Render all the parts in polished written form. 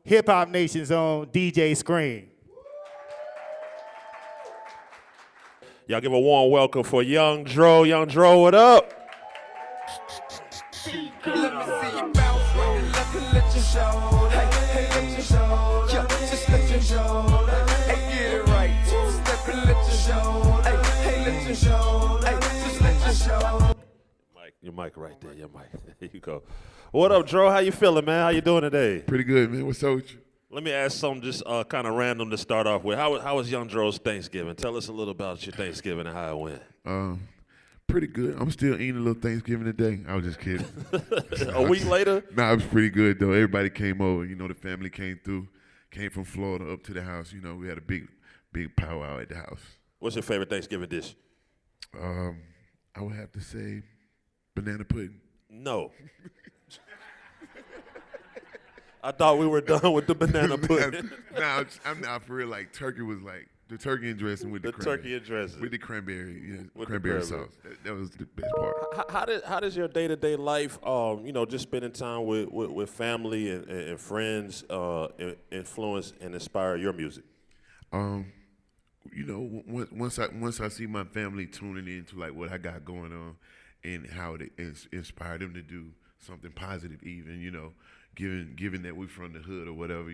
Hip Hop Nation's own DJ Scream. Y'all give a warm welcome for Young Dro. Young Dro, what up? Let me see you bounce right. Let you show. Hey, let you show. Yeah, just let you show. Hey, get it right. Step and let you show. Hey, let you show. Hey, just let you show. Your mic right there, your mic. There you go. What up, Dro? How you feeling, man? How you doing today? Pretty good, man. What's up with you? Let me ask something just kind of random to start off with. How was Young Dro's Thanksgiving? Tell us a little about your Thanksgiving and how it went. Pretty good. I'm still eating a little Thanksgiving today. I was just kidding. A week later? Nah, it was pretty good, though. Everybody came over. You know, the family came through, came from Florida up to the house. You know, we had a big powwow at the house. What's your favorite Thanksgiving dish? I would have to say banana pudding. No. I thought we were done with the banana pudding. Nah, I'm not for real. Like, turkey was like, the turkey and dressing with the turkey and dressing. With the cranberry, With cranberry the sauce. That was the best part. How does your day-to-day life, just spending time with family and friends influence and inspire your music? Once I see my family tuning into like what I got going on and how it inspired them to do something positive, even, given that we're from the hood or whatever,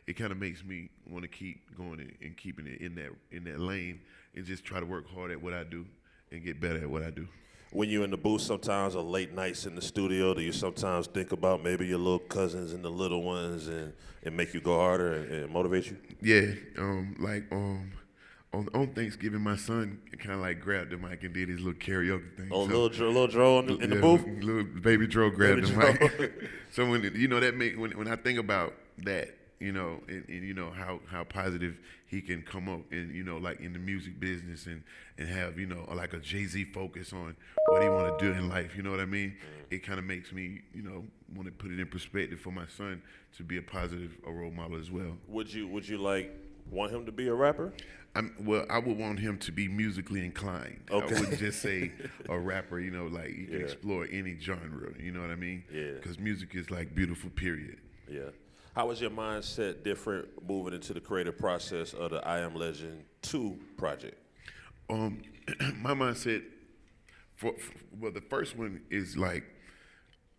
it kind of makes me want to keep going and keeping it in that lane and just try to work hard at what I do and get better at what I do. When you're in the booth sometimes or late nights in the studio, do you sometimes think about maybe your little cousins and the little ones and make you go harder and motivate you? Yeah, on Thanksgiving, my son kind of like grabbed the mic and did his little karaoke thing. Oh, little Dro in the booth? Little baby Dro grabbed the mic. So when I think about that, and how positive he can come up and, like in the music business and have, like a Jay-Z focus on what he want to do in life, you know what I mean? It kind of makes me, want to put it in perspective for my son to be a positive role model as well. Would you want him to be a rapper? I would want him to be musically inclined. Okay. I wouldn't just say a rapper, like you can explore any genre, you know what I mean? Yeah. Because music is like beautiful, period. Yeah. How was your mindset different moving into the creative process of the I Am Legend 2 project? My mindset, the first one is like,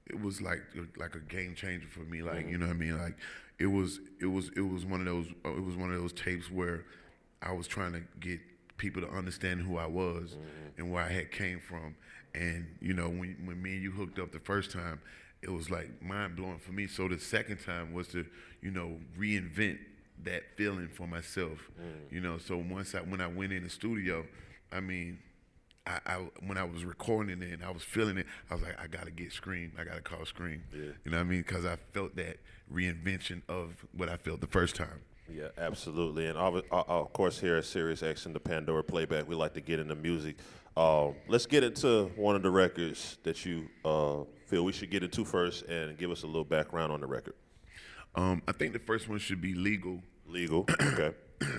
it was like a game changer for me. Like, you know what I mean? Like, it was one of those tapes where I was trying to get people to understand who I was and where I had came from. And, when me and you hooked up the first time, it was like mind-blowing for me. So the second time was to, reinvent that feeling for myself. So when I went in the studio, I mean, when I was recording it and I was feeling it, I was like, I gotta get Scream. I gotta call Scream. Yeah. You know what I mean? Because I felt that reinvention of what I felt the first time. Yeah, absolutely. And of course, here at Sirius X and the Pandora Playback, we like to get into music. Let's get into one of the records that you feel we should get into first and give us a little background on the record. I think the first one should be Legal. Legal, okay.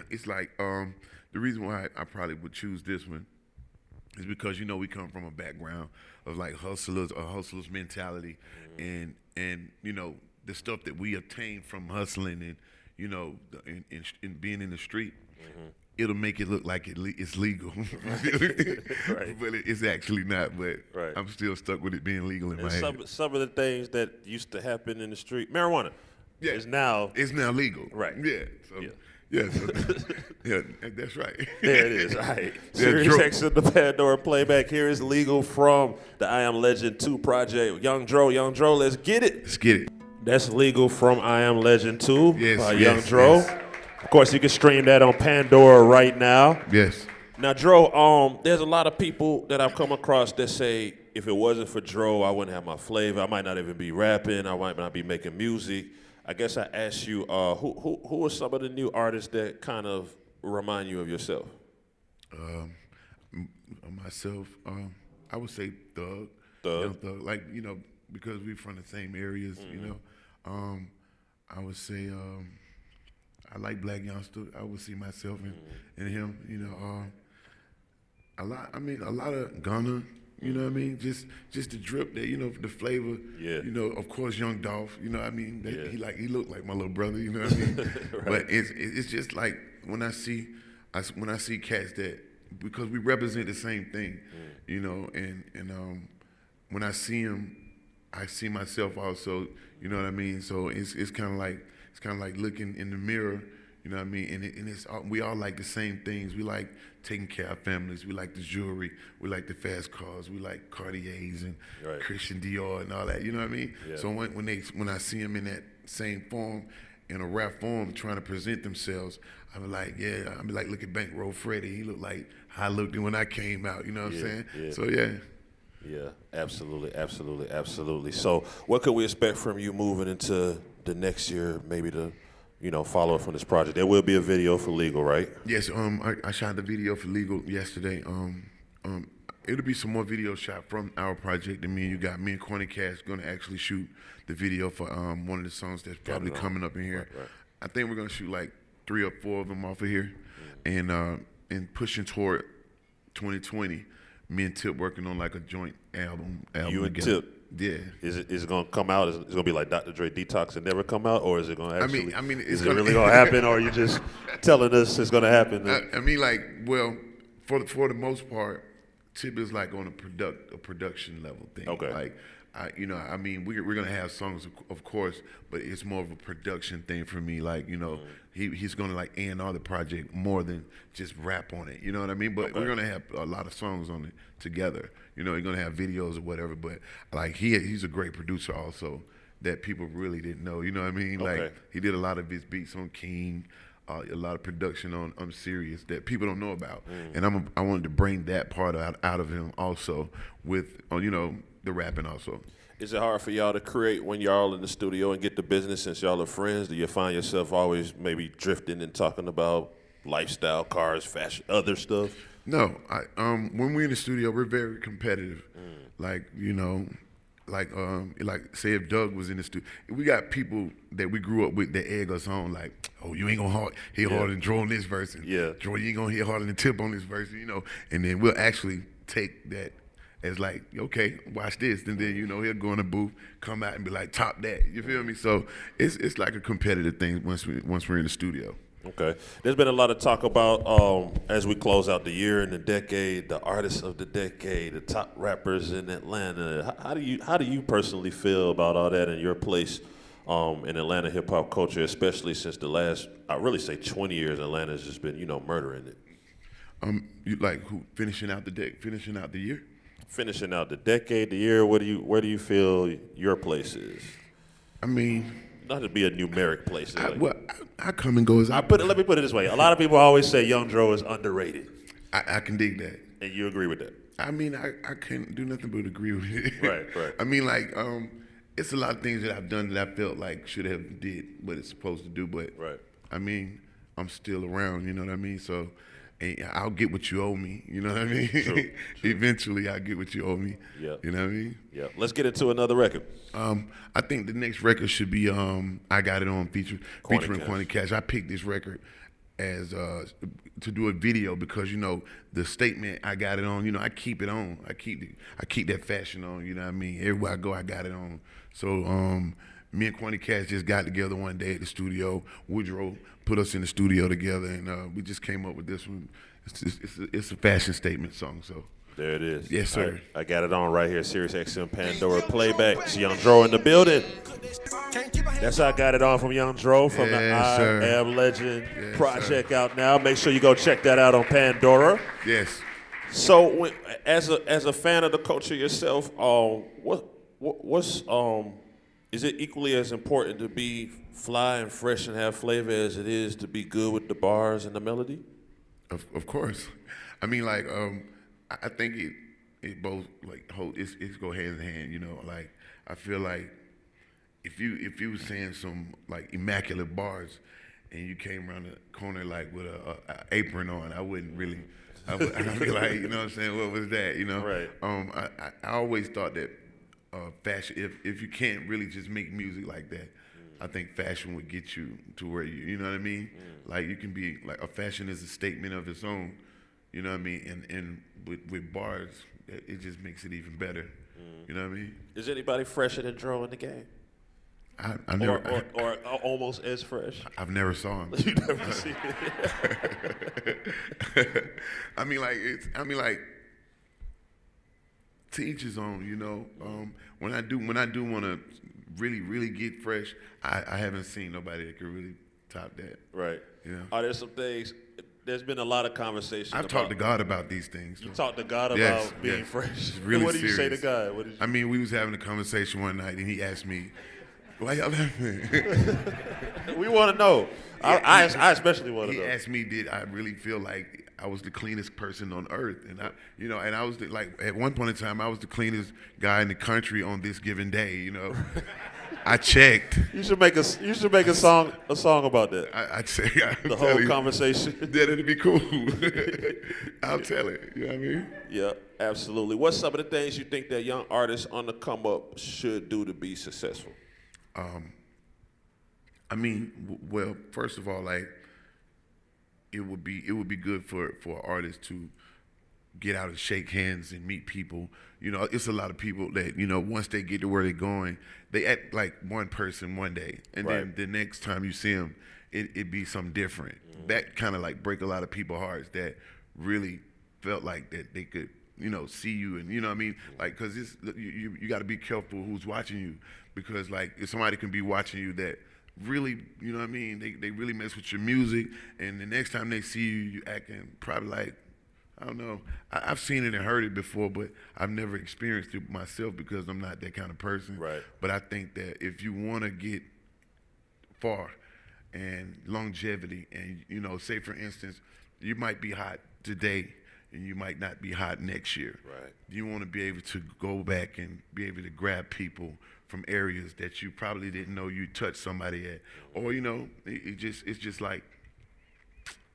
It's like the reason why I probably would choose this one is because we come from a background of like hustlers, a hustler's mentality, and the stuff that we obtain from hustling and in being in the street. It'll make it look like it's legal, Right. But it's actually not. But right. I'm still stuck with it being legal in my head. Some of the things that used to happen in the street, marijuana, is now legal. Right. Yeah. So, Yeah. Yeah, so, yeah, that's right. There it is. All right. Yeah, Sirius X and the Pandora Playback. Here is Legal from the I Am Legend 2 project. Young Dro, let's get it. Let's get it. That's Legal from I Am Legend 2 by Young yes, Dro. yes. Of course, you can stream that on Pandora right now. Yes. Now, Dro, there's a lot of people that I've come across that say, if it wasn't for Dro, I wouldn't have my flavor. I might not even be rapping. I might not be making music. I guess I asked you, who are some of the new artists that kind of remind you of yourself? Myself, I would say Thug. Thug. Thug. Like, because we're from the same areas, I would say I like Black Youngster. I would see myself in him, a lot of Gunna, You know what I mean? Just the drip there, you know, the flavor. Yeah. You know, of course, Young Dro. You know what I mean? Yeah. He looked like my little brother. You know what I mean? Right. But it's just like when I see cats that, because we represent the same thing, you know, and when I see them, I see myself also. You know what I mean? So it's kind of like looking in the mirror. You know what I mean? And we all like the same things. We like taking care of our families. We like the jewelry. We like the fast cars. We like Cartiers and Right. Christian Dior and all that. You know what I mean? Yeah. So when I see them in that same form, in a rap form, trying to present themselves, I'm like, yeah. I'm like, look at Bankroll Freddie. He looked like how I looked when I came out. You know what I'm saying? Yeah. So yeah. Yeah, absolutely. So what could we expect from you moving into the next year, maybe to, you know, follow up from this project? There will be a video for Legal, right? Yes, I shot the video for Legal yesterday. It'll be some more videos shot from our project. And me and Corny Cash gonna actually shoot the video for one of the songs that's probably coming up in here. Right. I think we're gonna shoot like 3 or 4 of them off of here, and pushing toward 2020. Me and Tip working on like a joint album You and together. Tip? Yeah. Is it going to come out? Is it going to be like Dr. Dre Detox and never come out? Or is it going to actually, I mean, is it really going to happen? Or are you just telling us it's going to happen? I mean, like, well, for the most part, Tip is like on a production level thing. Okay. Like, I mean, we're gonna have songs, of course, but it's more of a production thing for me. Like, you know, he's gonna like A&R the project more than just rap on it. You know what I mean? But we're gonna have a lot of songs on it together. You know, he's gonna have videos or whatever. But like, he's a great producer also that people really didn't know. You know what I mean? Okay. Like, he did a lot of his beats on King. A lot of production on Sirius that people don't know about, and I wanted to bring that part out of him also with you know, the rapping also. Is it hard for y'all to create when y'all in the studio and get the business since y'all are friends? Do you find yourself always maybe drifting and talking about lifestyle, cars, fashion, other stuff? No, when we're in the studio, we're very competitive. Like, you know, like say if Doug was in the studio, we got people that we grew up with that egg us on. Like, oh, you ain't gonna hit harder than Dro on this verse, and Dro, you ain't gonna hit harder than Tip on this verse, you know. And then we'll actually take that as like, okay, watch this, and then, you know, he'll go in the booth, come out and be like, top that. You feel me? So it's like a competitive thing once we're in the studio. Okay. There's been a lot of talk about, as we close out the year and the decade, the artists of the decade, the top rappers in Atlanta. How do you personally feel about all that in your place in Atlanta hip hop culture, especially since the last, I really say 20 years, Atlanta has just been, you know, murdering it. You like who finishing out the year? Finishing out the decade, the year. Where do you feel your place is? I mean, not to be a numeric place. I come and go as let me put it this way. A lot of people always say Young Dro is underrated. I can dig that. And you agree with that? I mean, I can't do nothing but agree with it. Right. I mean, like, it's a lot of things that I've done that I felt like should have did what it's supposed to do, but I mean, I'm still around, you know what I mean? So, and I'll get what you owe me, you know what I mean? True. Eventually, I'll get what you owe me. Yeah. You know what I mean? Yeah. Let's get into another record. I think the next record should be I Got It On featuring Corny Cash. I picked this record as to do a video because, you know, the statement I got it on, you know, I keep it on. I keep that fashion on, you know what I mean? Everywhere I go, I got it on. So me and Corny Cash just got together one day at the studio. Woodrow put us in the studio together, and we just came up with this one. It's a fashion statement song, so. There it is. Yes, sir. I got it on right here. Sirius XM Pandora Playback. It's Young Dro in the building. That's how I got it on from Young Dro from the I Am Legend project out now. Make sure you go check that out on Pandora. Yes. So, as a fan of the culture yourself, is it equally as important to be fly and fresh and have flavor as it is to be good with the bars and the melody? Of course. I mean, like, I think it both like it's go hand in hand, you know. Like, I feel like if you was saying some like immaculate bars and you came around the corner like with a apron on, I wouldn't really. I'd be like, you know what I'm saying? What was that? You know. Right. I always thought that fashion. If you can't really just make music like that, I think fashion would get you to where you know what I mean. Like, you can be like, a fashion is a statement of its own. You know what I mean? And with bars, it just makes it even better. You know what I mean? Is anybody fresher than Dro in the game? I never, Or almost as fresh? I've never saw him. You never seen it. I mean, like to each his own. You know, when I do want to really get fresh, I haven't seen nobody that could really top that. Right. Yeah. Are there some things? There's been a lot of conversation. I've talked to God about these things. You talked to God about Yes, being yes. fresh. It's really What did you say to serious. God? What did you? I mean, we was having a conversation one night, and he asked me, "Why y'all laughing?" We want to know. I especially want to He know. asked me, "Did I really feel like I was the cleanest person on earth?" And I was like, at one point in time, I was the cleanest guy in the country on this given day. You know, I checked. You should make a song about that. I'd say The whole conversation. That'd be cool. I'll tell it. You know what I mean? Yeah, absolutely. What's some of the things you think that young artists on the come up should do to be successful? I mean, well, first of all, like it would be good for artists to get out and shake hands and meet people. You know, it's a lot of people that, you know, once they get to where they're going, they act like one person one day, and then the next time you see them, it be something different. That kind of like break a lot of people's hearts that really felt like that they could, you know, see you, and you know what I mean, like, because you got to be careful who's watching you, because like if somebody can be watching you that really, you know what I mean, they really mess with your music, and the next time they see you, you acting probably like, I don't know. I've seen it and heard it before, but I've never experienced it myself because I'm not that kind of person. Right. But I think that if you want to get far and longevity, and, you know, say for instance, you might be hot today and you might not be hot next year. Right. You want to be able to go back and be able to grab people from areas that you probably didn't know you touched somebody at. Or, you know, it's just like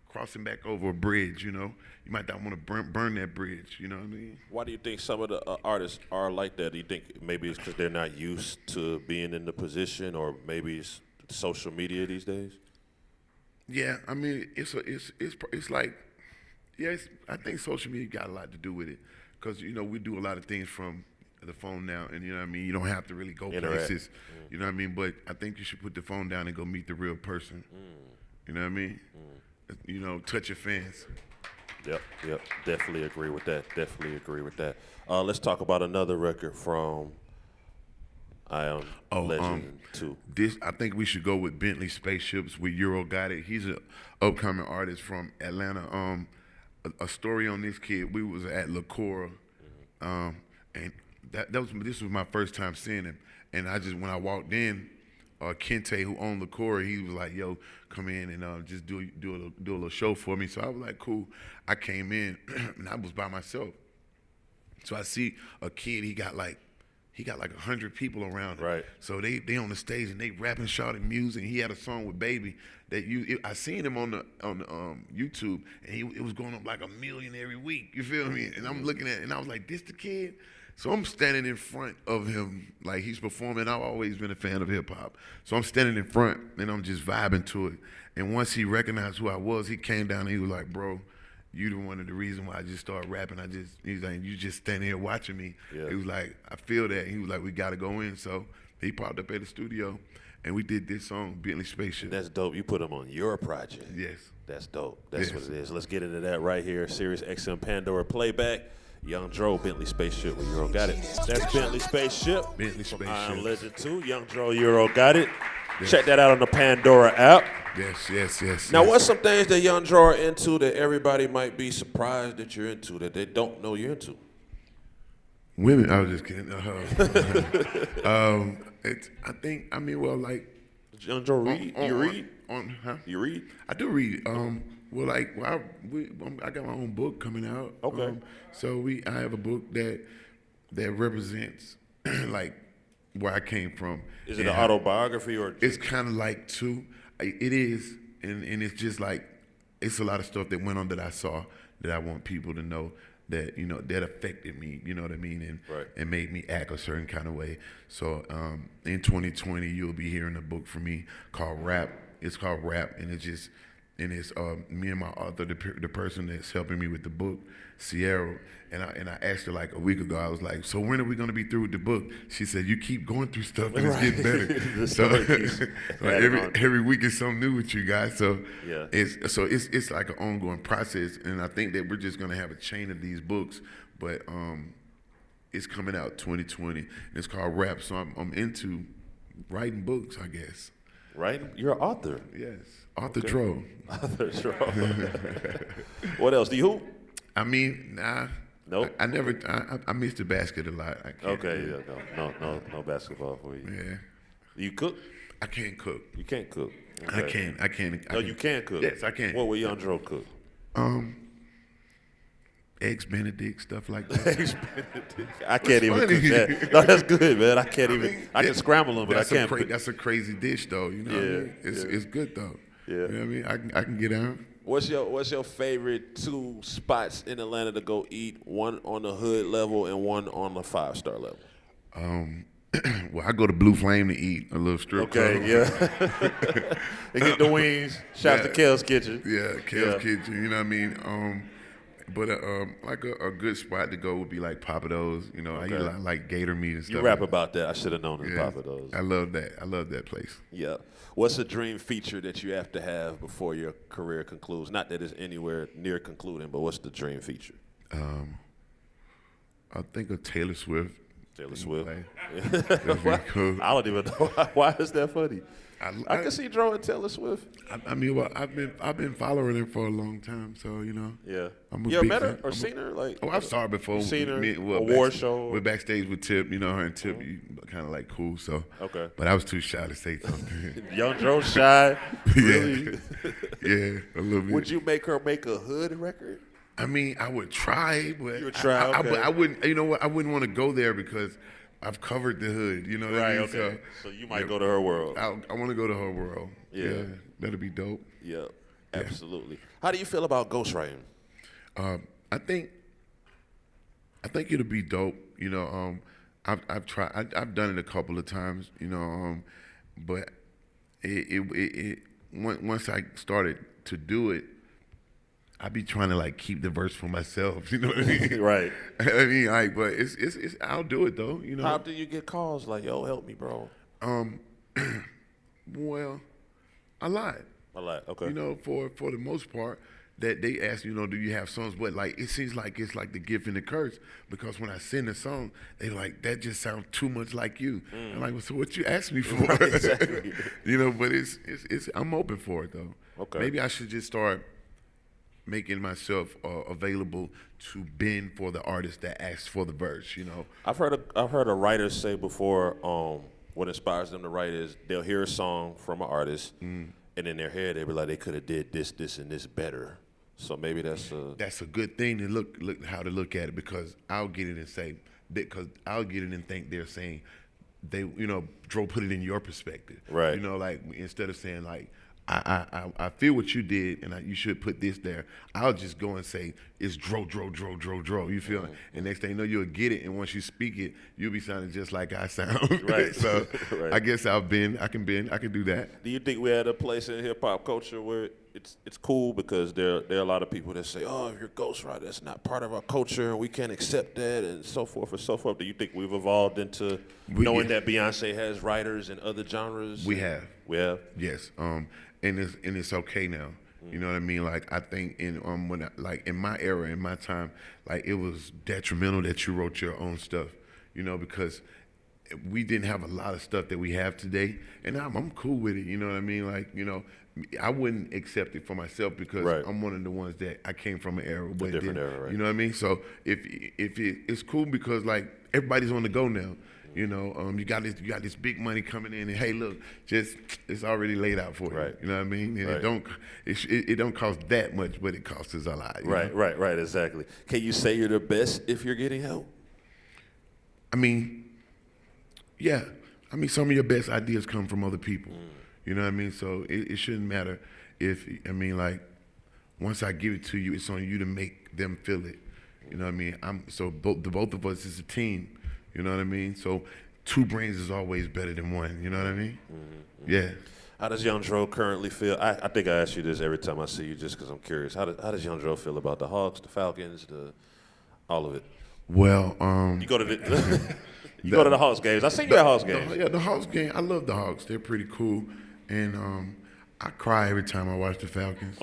crossing back over a bridge, you know. You might not want to burn that bridge, you know what I mean? Why do you think some of the artists are like that? Do you think maybe it's because they're not used to being in the position, or maybe it's social media these days? Yeah, I mean, it's like, yes, I think social media got a lot to do with it, because, you know, we do a lot of things from the phone now, and you know what I mean, you don't have to really go places, you know what I mean, but I think you should put the phone down and go meet the real person, you know what I mean? You know, touch your fans. Yep, definitely agree with that. Let's talk about another record from I Am Legend 2. This, I think we should go with Bentley Spaceships with Euro Got It. He's an upcoming artist from Atlanta. A story on this kid, we was at La Cora, and this was my first time seeing him. And when I walked in, Kente, who owned La Cora, he was like, "Yo, come in and just do a little show for me." So I was like, "Cool." I came in and I was by myself. So I see a kid. He got like 100 people around him. Right. So they on the stage and they rapping, shouting music. He had a song with Baby that I seen him on the YouTube, and it was going up like 1 million every week. You feel me? And I'm looking at it, and I was like, "This the kid?" So I'm standing in front of him like he's performing. I've always been a fan of hip hop. So I'm standing in front and I'm just vibing to it. And once he recognized who I was, he came down and he was like, "Bro, you the one of the reason why I just started rapping. He's like, you just standing here watching me." Yeah. He was like, "I feel that." He was like, "We gotta go in." So he popped up at the studio and we did this song, Bentley Spaceship. That's dope. You put him on your project. Yes. That's dope. That's Yes. what it is. Let's get into that right here. Sirius XM Pandora Playback. Young Dro, Bentley Spaceship with Euro Got It. That's Bentley Spaceship. Bentley From Spaceship. I Am Legend 2. Young Dro, Euro Got It. Check that out on the Pandora app. Yes. Now, what's some things that Young Dro are into that everybody might be surprised that you're into, that they don't know you're into? Women, I was just kidding. Like, Young Dro, read? You read? Huh? You read? I do read. I got my own book coming out. Okay. So I have a book that represents like where I came from. Is it an autobiography or? It's kind of like two. It is, and it's just like it's a lot of stuff that went on that I saw that I want people to know that, you know, that affected me. You know what I mean? And Right. and made me act a certain kind of way. So in 2020, you'll be hearing a book from me called Rap. It's called Rap, and and it's me and my author, the person that's helping me with the book, Sierra, and I asked her like a week ago. I was like, so when are we gonna be through with the book? She said, you keep going through stuff and it's getting better. So like every week is something new with you guys. So Yeah. it's like an ongoing process, and I think that we're just gonna have a chain of these books, but it's coming out 2020. And it's called Rap. So I'm into writing books, I guess. Right? You're an author. Yes, Arthur Dro. Author, sure. What else? Do you hoop? I mean, nah. Nope. I never. I missed the basket a lot. I can't, Okay, yeah, no basketball for you. Yeah. You cook? I can't cook. You can't cook. I Okay. can't. No, you can cook. Yes, I can. What will Young Dro cook? Eggs Benedict, stuff like that. I can't even funny? cook that. No, that's good, man. I can't even. I can scramble them, but I can't. That's a crazy dish, though. You know what I mean? It's good though. Yeah. You know what I mean? I can get down. What's your favorite 2 spots in Atlanta to go eat? One on the hood level and one on the 5-star level. Well, I go to Blue Flame to eat a little strip club. Okay, yeah. They get the wings. Shout out to Kel's Kitchen. Yeah, Kel's Kitchen. You know what I mean? But like a good spot to go would be like Papados. You know, I eat a lot like gator meat and stuff. You rap about that. I should have known it. Yeah, Papados. I love that. I love that place. Yeah. What's a dream feature that you have to have before your career concludes? Not that it's anywhere near concluding, but what's the dream feature? I think of Taylor Swift. Taylor Swift. That'd be cool. I don't even know why is that funny. I can see Dro and Taylor Swift. I mean, well, I've been following her for a long time, so you know. Yeah. I'm a You ever big met her fan. or seen her? Like, Oh, I've saw her before. seen her Well, award show? We're backstage with Tip. You know, her and Tip, kind of like cool. So. Okay. But I was too shy to say something. Young Dro shy. Really? Yeah, a little bit. Would you make her make a hood record? I mean, I would try, but You would try, okay. I wouldn't. You know what? I wouldn't want to go there because I've covered the hood. You know what I mean? Okay. So you might go to her world. I want to go to her world. Yeah. That'd be dope. Yeah, absolutely. How do you feel about ghostwriting? I think it'll be dope. You know, I've tried. I've done it a couple of times. You know, but once I started to do it, I be trying to like keep the verse for myself. You know what I mean? Right. I mean, like, but it's I'll do it though. You know. How do you get calls like, "Yo, help me, bro"? Well, a lot. A lot. Okay. You know, for the most part, that they ask, you know, do you have songs? But like, it seems like it's like the gift and the curse, because when I sing a song, they like, that just sounds too much like you. I'm like, well, so what you asked me for? Right, exactly. You know, but it's I'm open for it though. Okay. Maybe I should just start making myself available to bend for the artist that asks for the verse. You know. I've heard a writer say before, what inspires them to write is they'll hear a song from an artist, and in their head they be like, they could have did this, and this better. So maybe that's a good thing to look how to look at it, because I'll get it and say, because I'll get it and think they're saying they, you know, Dro, put it in your perspective. Right. You know, like instead of saying like, I feel what you did and you should put this there, I'll just go and say it's Dro. You feel it? And next thing you know, you'll get it, and once you speak it, you'll be sounding just like I sound. Right. So Right. I guess I can do that. Do you think we're at a place in hip hop culture where it's cool, because there are a lot of people that say, oh, if you're a ghostwriter, that's not part of our culture and we can't accept that, and so forth and so forth. Do you think we've evolved into knowing that Beyonce has writers in other genres? We have. We have? Yes. And it's okay now. You know what I mean? Like, I think in my era, in my time, like, it was detrimental that you wrote your own stuff. You know, because we didn't have a lot of stuff that we have today, and I'm cool with it. You know what I mean? Like, you know, I wouldn't accept it for myself, because Right. I'm one of the ones that I came from an era, but different era, right. You know what I mean? So it's cool, because like everybody's on the go now. You know, you got this big money coming in, and hey, look, it's already laid out for you. Right. You know what I mean? And Right. it don't cost that much, but it costs us a lot. you know? Right, exactly. Can you say you're the best if you're getting help? I mean, yeah. I mean, some of your best ideas come from other people. You know what I mean? So it shouldn't matter if, I mean, like, once I give it to you, it's on you to make them feel it. You know what I mean? The both of us is a team. You know what I mean? So 2 brains is always better than 1. You know what I mean? Yeah. How does Young Dro currently feel? I think I ask you this every time I see you just because I'm curious. How does Young Dro feel about the Hawks, the Falcons, all of it? Well, You go to the go to the Hawks games. I seen you at Hawks games. Yeah, the Hawks game. I love the Hawks. They're pretty cool, and I cry every time I watch the Falcons.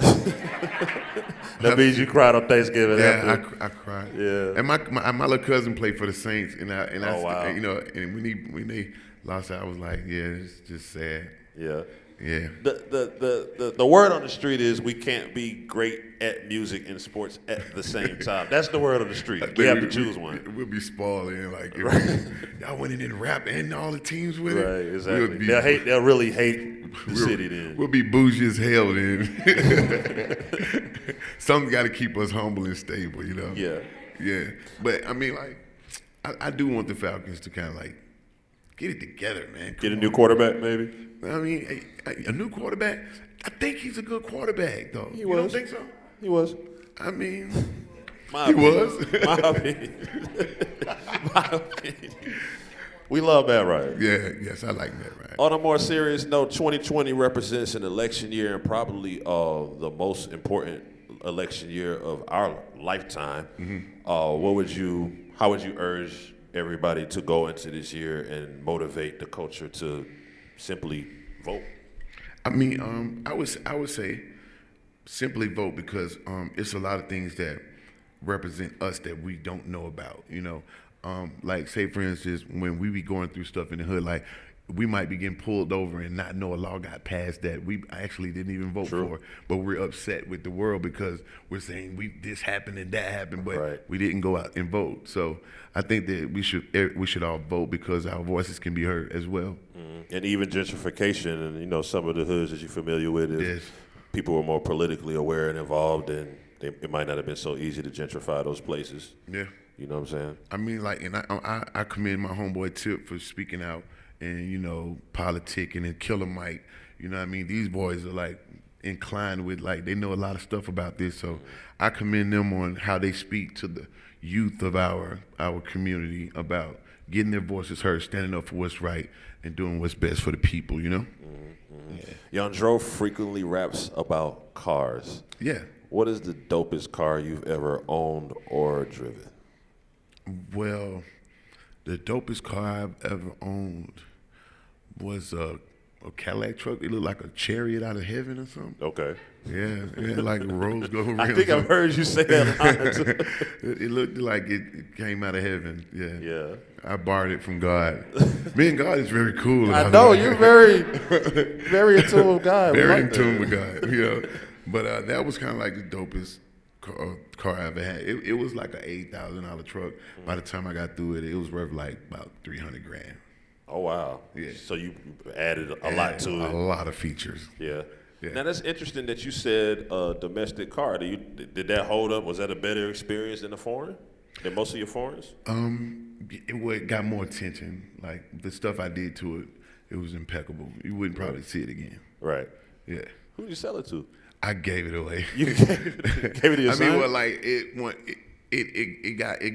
That means you cried on Thanksgiving. Yeah, I cried. Yeah. And my little cousin played for the Saints, and Oh, wow. you know, and when they lost, I was like, yeah, it's just sad. Yeah. Yeah. The word on the street is we can't be great at music and sports at the same time. That's the word on the street. We have to choose one. We'll be spoiling like y'all went in and rap and all the teams with it. Right, exactly. They'll really hate the city then. We'll be bougie as hell then. Something's got to keep us humble and stable, you know. Yeah. Yeah. But I mean, like, I do want the Falcons to kind of like get it together, man. Get a new quarterback, maybe. I mean, a new quarterback. I think he's a good quarterback, though. You don't think so? He was. I mean, My opinion. My opinion. We love Matt Ryan. Yeah, yes, I like Matt Ryan. On a more serious note, 2020 represents an election year and probably the most important election year of our lifetime. Mm-hmm. How would you urge everybody to go into this year and motivate the culture to simply vote? I mean, I would say simply vote because it's a lot of things that represent us that we don't know about, you know. Like, say, for instance, when we be going through stuff in the hood, like, we might be getting pulled over and not know a law got passed that we actually didn't even vote for, but we're upset with the world because we're saying this happened and that happened, but we didn't go out and vote. So I think that we should all vote because our voices can be heard as well. Mm-hmm. And even gentrification, and you know, some of the hoods that you're familiar with is people were more politically aware and involved, and it might not have been so easy to gentrify those places. Yeah. You know what I'm saying? I mean, like, and I commend my homeboy Tip for speaking out and, you know, politicking and Killer Mike. You know what I mean? These boys are, like, inclined with, like, they know a lot of stuff about this. So I commend them on how they speak to the youth of our community about getting their voices heard, standing up for what's right, and doing what's best for the people, you know? Mm-hmm. Yeah. Young Dro frequently raps about cars. Yeah. What is the dopest car you've ever owned or driven? Well, the dopest car I've ever owned was a Cadillac truck. It looked like a chariot out of heaven or something. Okay. Yeah, it had like a rose gold ring. I think I've heard you say that line too. It looked like it came out of heaven. Yeah. Yeah. I borrowed it from God. Me and God is very cool. I know, you're very, very in tune with God. Very in tune with God, you know. But that was kind of like the dopest car I ever had. It was like an $8,000 truck. By the time I got through it, it was worth like about $300,000. Oh wow! Yeah. So you added a lot to it. A lot of features. Yeah. Yeah. Now that's interesting that you said domestic car. Did that hold up? Was that a better experience than most of your foreigns? It got more attention. Like the stuff I did to it, it was impeccable. You wouldn't probably see it again. Right. Yeah. Who did you sell it to? I gave it away. You gave it to your son? I mean, well, like it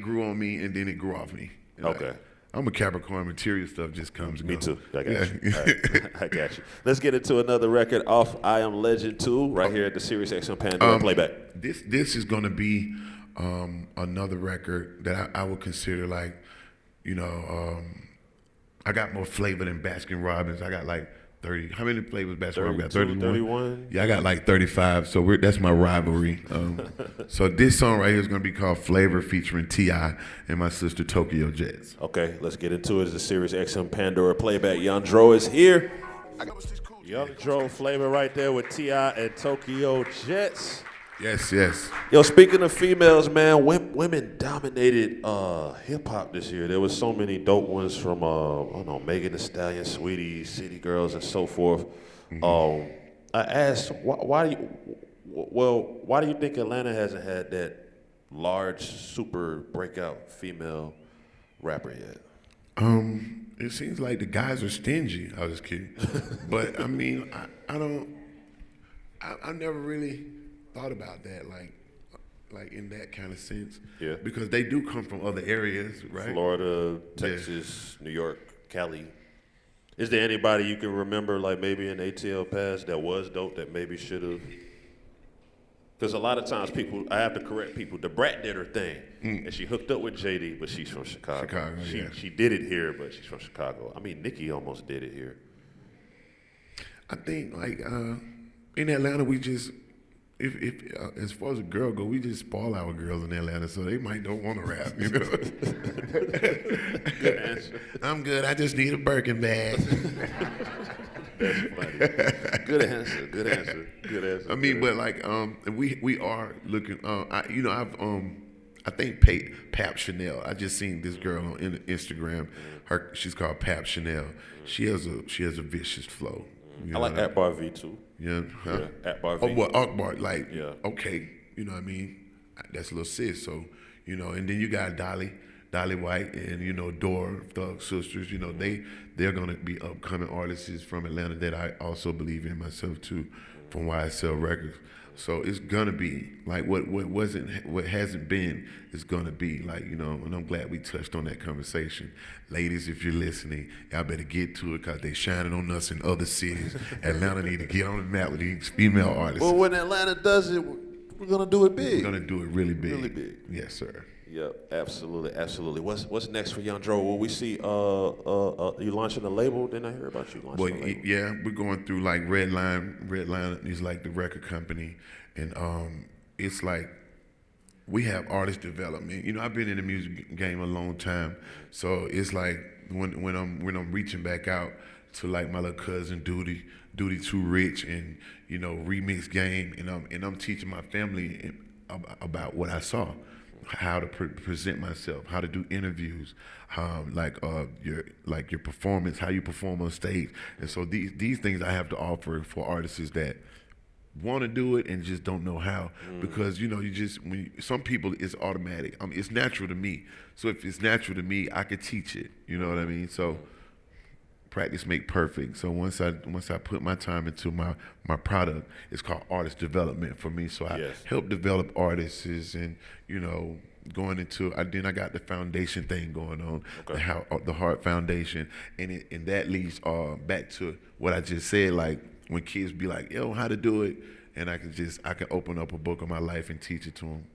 grew on me and then it grew off me. Okay. Like, I'm a Capricorn. Material stuff just comes and Me goes. too. I got you. All right. I got you. Let's get into another record off I Am Legend 2 right here at the Sirius XM Pandora Playback. This is going to be another record that I would consider like, you know, I got more flavor than Baskin Robbins. I got like 30. How many flavors Baskin Robbins got? 31? 31? Yeah, I got like 35. So that's my rivalry. So this song right here is going to be called Flavor featuring T.I. and my sister Tokyo Jets. Okay, let's get into it. It's the Sirius XM Pandora Playback. Young Dro is here. Young Dro flavor right there with T.I. and Tokyo Jets. Yes, yes. Yo, speaking of females, man, women dominated hip-hop this year. There was so many dope ones from, I don't know, Megan Thee Stallion, Sweetie, City Girls, and so forth. Mm-hmm. I asked, why do you think Atlanta hasn't had that large, super breakout female rapper yet? It seems like the guys are stingy. I was kidding. But, I mean, I never really thought about that, like in that kind of sense. Yeah. Because they do come from other areas, right? Florida, Texas, New York, Cali. Is there anybody you can remember, like maybe in ATL past, that was dope that maybe should have? Because a lot of times I have to correct people. The Brat did her thing, and she hooked up with JD, but she's from Chicago. She did it here, but she's from Chicago. I mean, Nicki almost did it here. I think like in Atlanta, we just if as far as a girl go, we just spoil our girls in Atlanta, so they might don't want to rap. You know. Good answer. I'm good. I just need a Birkin bag. That's funny. Good answer. Good answer. Good answer. I mean, but like we are looking. I think Pap Chanel. I just seen this girl on Instagram. She's called Pap Chanel. She has a vicious flow. I like Akbar V too. Yeah, huh? Yeah, Akbar V. Oh, what Akbar? Like, yeah. Okay, you know what I mean? That's a little sis. So, you know, and then you got Dolly White, and you know Dora Thug Sisters. You know they're gonna be upcoming artists from Atlanta that I also believe in myself too, from YSL Records. So it's gonna be like what hasn't been is gonna be like, you know, and I'm glad we touched on that conversation. Ladies, if you're listening, y'all better get to it because they shining on us in other cities. Atlanta need to get on the map with these female artists. Well, when Atlanta does it, we're gonna do it big. We're gonna do it really big. Really big. Yes, sir. Yep, absolutely. What's next for Young Dro? Will we see you launching a label? Didn't I hear about you launching a label? Yeah, we're going through like Red Line is like the record company, and it's like we have artist development. You know, I've been in the music game a long time, so it's like when I'm reaching back out to like my little cousin Duty Too Rich, and you know Remix Game, and I'm teaching my family about what I saw. How to present myself, how to do interviews, your performance, how you perform on stage, and so these things I have to offer for artists that want to do it and just don't know how, because you know some people it's automatic. It's natural to me. So if it's natural to me, I could teach it. You know what I mean? So practice make perfect. So once I put my time into my product, it's called artist development for me. So I help develop artists, and you know, going into then I got the foundation thing going on, the Heart Foundation, and that leads back to what I just said. Like when kids be like, "Yo, how to do it," and I can open up a book of my life and teach it to them.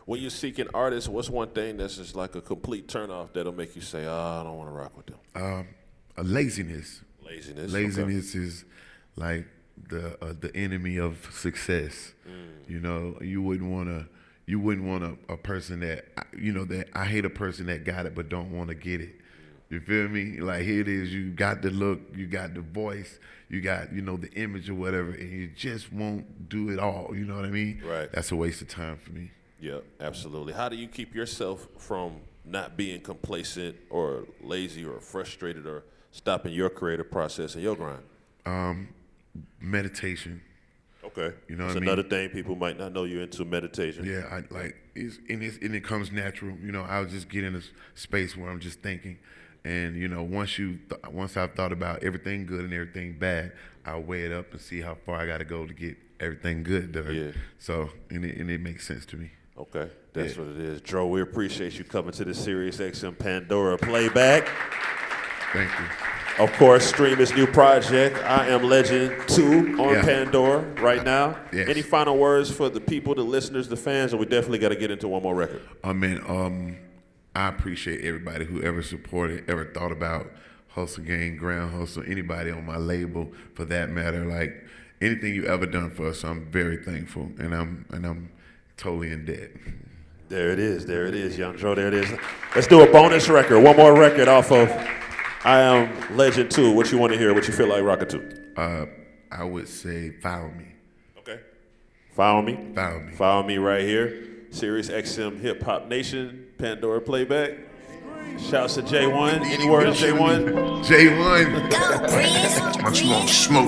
When you're seeking artists, what's one thing that's just like a complete turnoff that'll make you say, "Oh, I don't want to rock with them"? Laziness. Laziness is like the enemy of success. You know, you wouldn't want a person that, you know, that I hate a person that got it but don't want to get it. You feel me? Like here it is, you got the look, you got the voice, you got, you know, the image or whatever, and you just won't do it all. You know what I mean? Right. That's a waste of time for me. Yeah, absolutely. How do you keep yourself from not being complacent or lazy or frustrated or stopping your creative process and your grind? Meditation. Okay. You know That's what I mean? another thing people might not know you're into meditation. Yeah, and it comes natural. You know, I'll just get in a space where I'm just thinking, and you know, once I've thought about everything good and everything bad, I'll weigh it up and see how far I got to go to get everything good done. Yeah. So, and it makes sense to me. Okay, that's what it is. Dro, we appreciate you coming to the Sirius XM Pandora Playback. Thank you. Of course, stream his new project, I Am Legend 2, on Pandora right now. Yes. Any final words for the people, the listeners, the fans, or we definitely got to get into one more record? I appreciate everybody who ever supported, ever thought about Hustle Gang, Ground Hustle, anybody on my label for that matter. Like anything you ever done for us, I'm very thankful, and I'm totally in debt. There it is, Young Dro, there it is. Let's do a bonus record, one more record off of I Am Legend 2. What you want to hear? What you feel like rocking to? I would say Follow Me. Okay. Follow Me? Follow Me. Follow Me right here. Sirius XM Hip Hop Nation, Pandora Playback. Shouts to J1. Any words, J1? J1. Much more smoke.